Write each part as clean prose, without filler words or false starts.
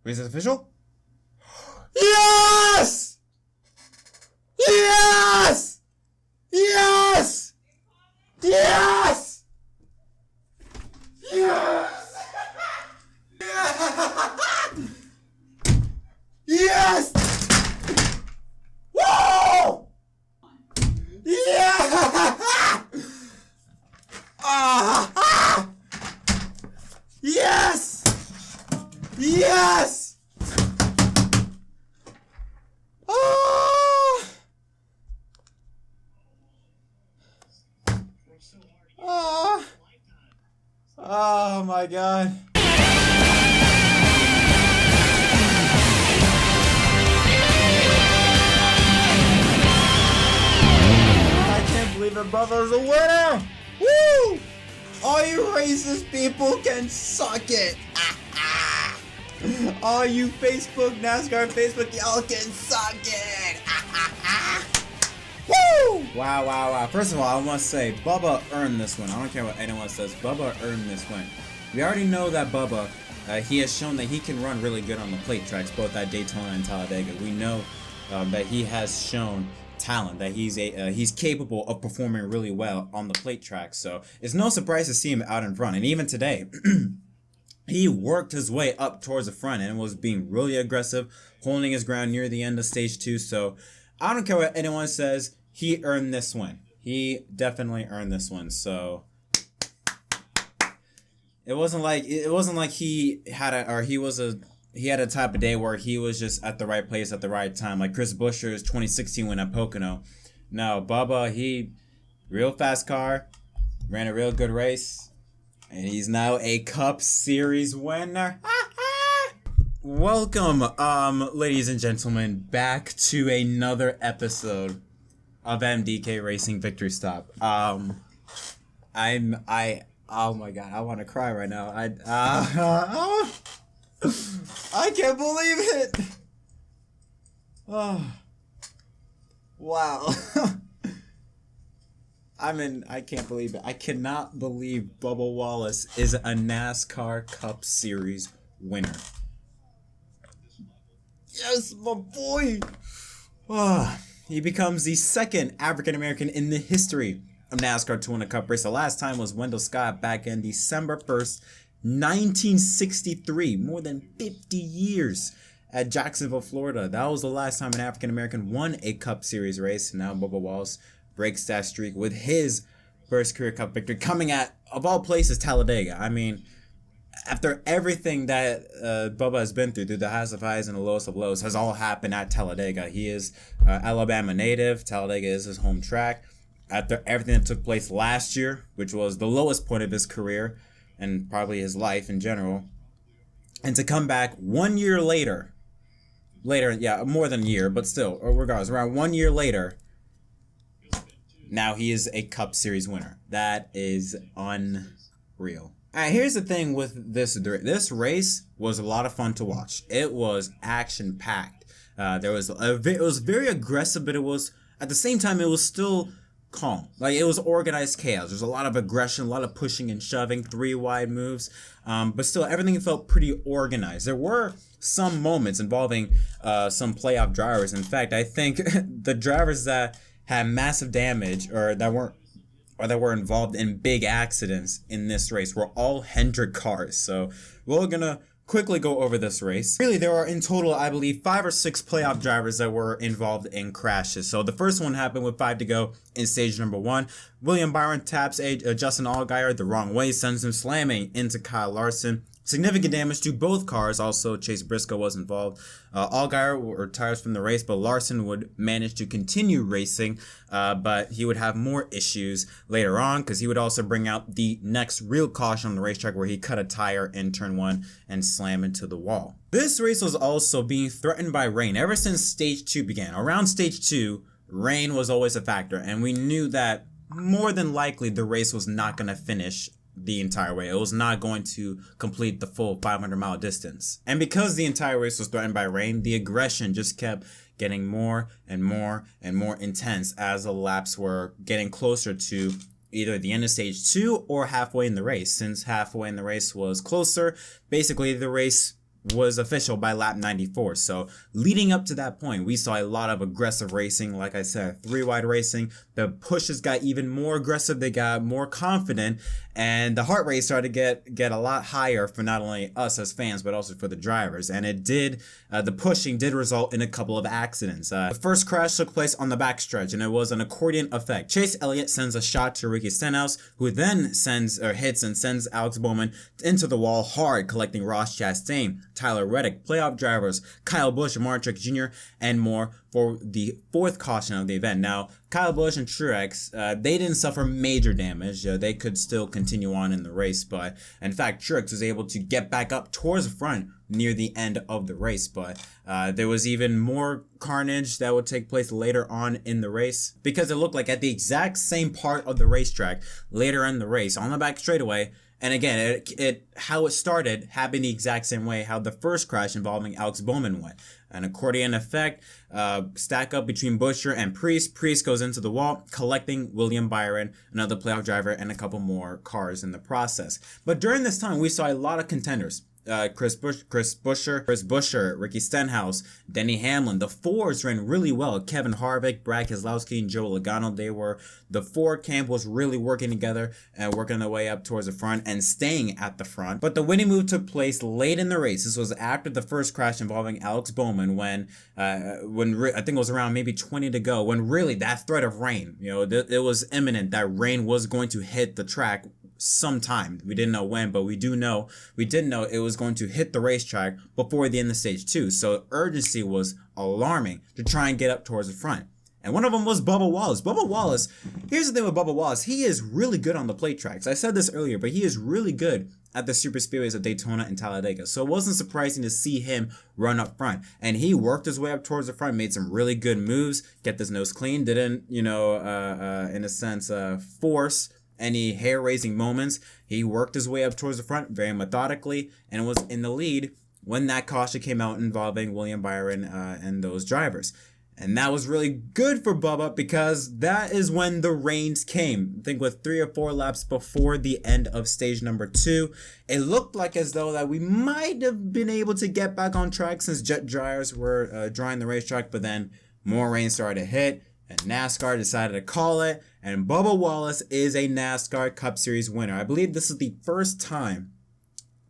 Is it official? Yes! Yes! Yes! Yes! Yes! Yes! Whoa! Yeah! Yes! Yes! Oh my God. I can't believe it, Bubba's a winner! Woo! All you racist people can suck it! All you Facebook, NASCAR Facebook, y'all can suck it! Woo! Wow, wow, wow. First of all, I must say, Bubba earned this one. I don't care what anyone says. Bubba earned this win. We already know that Bubba, he has shown that he can run really good on the plate tracks, both at Daytona and Talladega. We know that he has shown talent, that he's capable of performing really well on the plate tracks. So it's no surprise to see him out in front. And even today, he worked his way up towards the front and was being really aggressive, holding his ground near the end of stage 2. So I don't care what anyone says. He earned this win. He definitely earned this one. So it wasn't like he had a type of day where he was just at the right place at the right time, like Chris Buescher's 2016 win at Pocono. No, Bubba, he real fast car, ran a real good race, and he's now a Cup Series winner. Welcome, ladies and gentlemen, back to another episode of MDK Racing Victory Stop. Oh my God, I want to cry right now. I can't believe it. Oh, wow. I can't believe it. I cannot believe Bubba Wallace is a NASCAR Cup Series winner. Yes, my boy. He becomes the second African American in the history of NASCAR to win a Cup race. The last time was Wendell Scott back in December 1st, 1963. More than 50 years at Jacksonville, Florida. That was the last time an African American won a Cup Series race. Now Bubba Wallace breaks that streak with his first career Cup victory, coming at, of all places, Talladega. I mean, after everything that Bubba has been through the highs of highs and the lowest of lows, has all happened at Talladega. He is Alabama native. Talladega is his home track. After everything that took place last year, which was the lowest point of his career and probably his life in general, and to come back 1 year later, yeah, more than a year, but still, regardless, around 1 year later, now he is a Cup Series winner. That is unreal. Alright, here's the thing with this race was a lot of fun to watch. It was action-packed. It was very aggressive, but it was, at the same time, it was still calm. Like, it was organized chaos. There's a lot of aggression, a lot of pushing and shoving, 3 wide moves, but still everything felt pretty organized. There were some moments involving some playoff drivers. In fact, I think the drivers that had massive damage or that were involved in big accidents in this race were all Hendrick cars. So we're gonna quickly go over this race. Really, there are in total, I believe, 5 or 6 playoff drivers that were involved in crashes. So the first one happened with 5 to go in stage number 1. William Byron taps Justin Allgaier the wrong way, sends him slamming into Kyle Larson. Significant damage to both cars. Also, Chase Briscoe was involved. Allgaier retires from the race, but Larson would manage to continue racing, but he would have more issues later on because he would also bring out the next real caution on the racetrack where he cut a tire in turn 1 and slammed into the wall. This race was also being threatened by rain ever since stage 2 began. Around stage 2, rain was always a factor, and we knew that more than likely the race was not going to finish the entire way. It was not going to complete the full 500-mile distance. And because the entire race was threatened by rain, the aggression just kept getting more and more and more intense as the laps were getting closer to either the end of stage 2 or halfway in the race. Since halfway in the race was closer, basically the race was official by lap 94. So leading up to that point, we saw a lot of aggressive racing. Like I said, 3-wide racing. The pushes got even more aggressive. They got more confident, and the heart rate started to get a lot higher for not only us as fans, but also for the drivers. And it did, the pushing did result in a couple of accidents. The first crash took place on the backstretch, and it was an accordion effect. Chase Elliott sends a shot to Ricky Stenhouse, who then hits and sends Alex Bowman into the wall hard, collecting Ross Chastain, Tyler Reddick, playoff drivers, Kyle Busch, Martin Truex Jr., and more for the fourth caution of the event. Now, Kyle Busch and Truex, they didn't suffer major damage. They could still continue on in the race, but in fact, Truex was able to get back up towards the front near the end of the race. But there was even more carnage that would take place later on in the race, because it looked like at the exact same part of the racetrack later in the race on the back straightaway. And again, how it started happened the exact same way how the first crash involving Alex Bowman went. An accordion effect, stack up between Buescher and Priest. Priest goes into the wall, collecting William Byron, another playoff driver, and a couple more cars in the process. But during this time, we saw a lot of contenders. Chris Buescher, Ricky Stenhouse, Denny Hamlin. The Fords ran really well. Kevin Harvick, Brad Keselowski, and Joe Logano. The Ford camp was really working together and working their way up towards the front and staying at the front. But the winning move took place late in the race. This was after the first crash involving Alex Bowman, when I think it was around maybe 20 to go, when really that threat of rain, it was imminent that rain was going to hit the track sometime. We didn't know when, but we did know it was going to hit the racetrack before the end of stage 2. So urgency was alarming to try and get up towards the front. And one of them was Bubba Wallace. Bubba Wallace, here's the thing with Bubba Wallace. He is really good on the plate tracks. I said this earlier, but he is really good at the super speedways of Daytona and Talladega. So it wasn't surprising to see him run up front. And he worked his way up towards the front, made some really good moves, kept his nose clean, didn't, in a sense, force any hair-raising moments. He worked his way up towards the front very methodically and was in the lead when that caution came out involving William Byron and those drivers. And that was really good for Bubba, because that is when the rains came. I think with 3 or 4 laps before the end of stage number 2, it looked like as though that we might have been able to get back on track since jet dryers were drying the racetrack, but then more rain started to hit. And NASCAR decided to call it, and Bubba Wallace is a NASCAR Cup Series winner. I believe this is the first time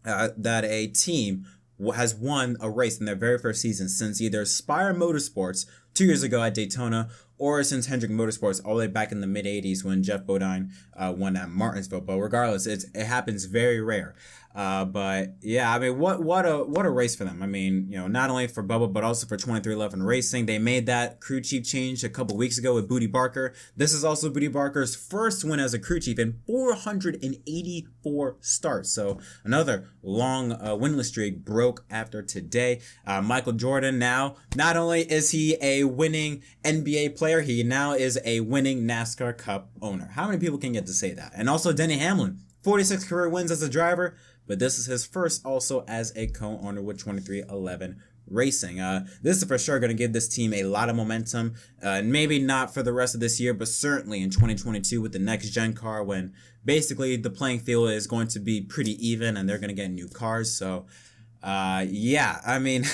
that a team has won a race in their very first season since either Spire Motorsports 2 years ago at Daytona, or since Hendrick Motorsports all the way back in the mid-'80s when Jeff Bodine won at Martinsville. But regardless, it happens very rare. But yeah, I mean, what a race for them. I mean, not only for Bubba, but also for 2311 Racing. They made that crew chief change a couple weeks ago with Booty Barker. This is also Booty Barker's first win as a crew chief in 484 starts. So another long winless streak broke after today. Michael Jordan now, not only is he a winning NBA player, he now is a winning NASCAR Cup owner. How many people can get to say that? And also Denny Hamlin, 46 career wins as a driver, but this is his first also as a co-owner with 2311 Racing. This is for sure going to give this team a lot of momentum, maybe not for the rest of this year, but certainly in 2022 with the next gen car, when basically the playing field is going to be pretty even and they're going to get new cars. So yeah, I mean,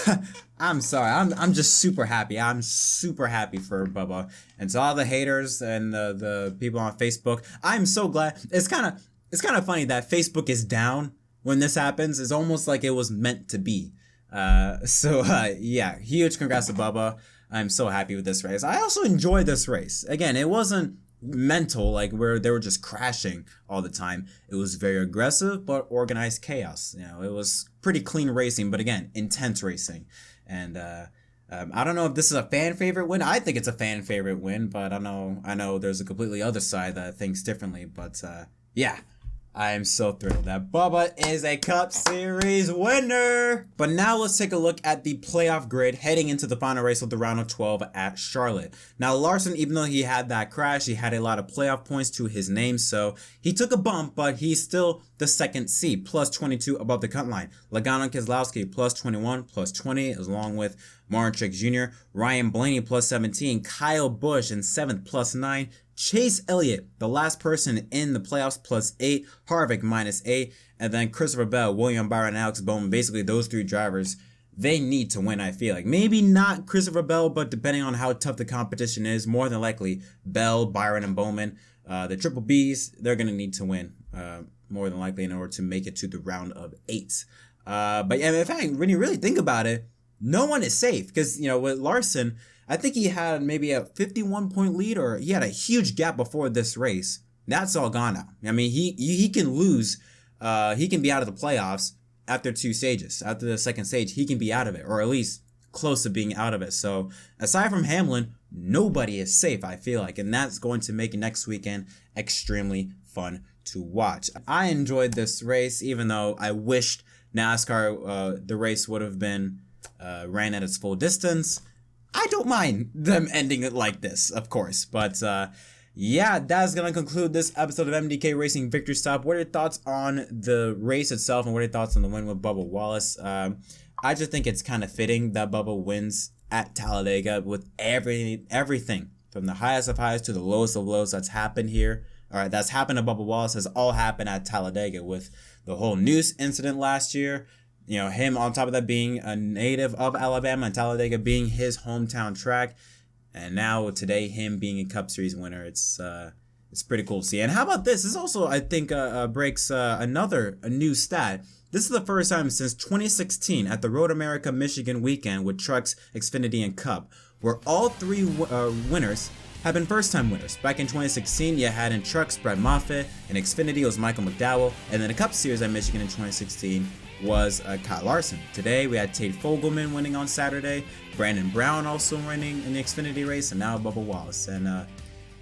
I'm sorry. I'm just super happy. I'm super happy for Bubba. And to all the haters and the people on Facebook, I'm so glad. It's kind of funny that Facebook is down when this happens. It's almost like it was meant to be. Yeah, huge congrats to Bubba. I'm so happy with this race. I also enjoyed this race. Again, it wasn't mental, like where they were just crashing all the time. It was very aggressive, but organized chaos. It was pretty clean racing, but again, intense racing. And I don't know if this is a fan favorite win. I think it's a fan favorite win, but I know there's a completely other side that thinks differently. But yeah, I am so thrilled that Bubba is a Cup Series winner. But now let's take a look at the playoff grid heading into the final race of the round of 12 at Charlotte. Now Larson, even though he had that crash, he had a lot of playoff points to his name, so he took a bump, but he's still the second seed, plus 22 above the cut line. Logano and Keselowski, plus 21, plus 20, along with Martin Truex Jr., Ryan Blaney, plus 17, Kyle Busch in 7th, plus 9, Chase Elliott, the last person in the playoffs, plus 8, Harvick, minus 8, And then Christopher Bell, William Byron, Alex Bowman, basically those 3 drivers, they need to win, I feel like. Maybe not Christopher Bell, but depending on how tough the competition is, more than likely Bell, Byron, and Bowman, the Triple Bs, they're going to need to win more than likely in order to make it to the round of 8. But yeah, in fact, when you really think about it, no one is safe because, you know, with Larson, I think he had maybe a 51-point lead, or he had a huge gap before this race. That's all gone now. I mean, he can lose. He can be out of the playoffs after 2 stages. After the second stage, he can be out of it, or at least close to being out of it. So aside from Hamlin, nobody is safe, I feel like, and that's going to make next weekend extremely fun to watch. I enjoyed this race, even though I wished NASCAR, the race would have been ran at its full distance. I don't mind them ending it like this, of course, but yeah, that's going to conclude this episode of MDK Racing Victory Stop. What are your thoughts on the race itself, and what are your thoughts on the win with Bubba Wallace? I just think it's kind of fitting that Bubba wins at Talladega with everything from the highest of highs to the lowest of lows that's happened here. All right, that's happened to Bubba Wallace has all happened at Talladega with the whole noose incident last year. You know, him on top of that being a native of Alabama and Talladega being his hometown track. And now today, him being a Cup Series winner, it's pretty cool to see. And how about this? This also, I think, breaks a new stat. This is the first time since 2016 at the Road America Michigan weekend with Trucks, Xfinity, and Cup, where all 3 winners have been first-time winners. Back in 2016, you had in Trucks, Brett Moffitt, and Xfinity, it was Michael McDowell, and then the Cup Series at Michigan in 2016 was Kyle Larson. Today, we had Tate Fogelman winning on Saturday, Brandon Brown also winning in the Xfinity race, and now Bubba Wallace. And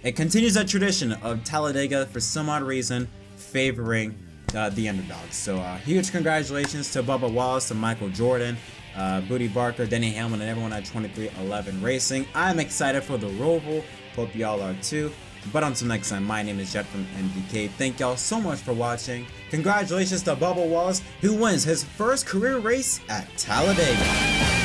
it continues that tradition of Talladega, for some odd reason, favoring the underdogs. So huge congratulations to Bubba Wallace, to Michael Jordan, Booty Barker, Denny Hamlin, and everyone at 2311 Racing. I'm excited for the Roval. Hope y'all are too. But until next time, my name is Jett from MDK. Thank y'all so much for watching. Congratulations to Bubba Wallace, who wins his first career race at Talladega.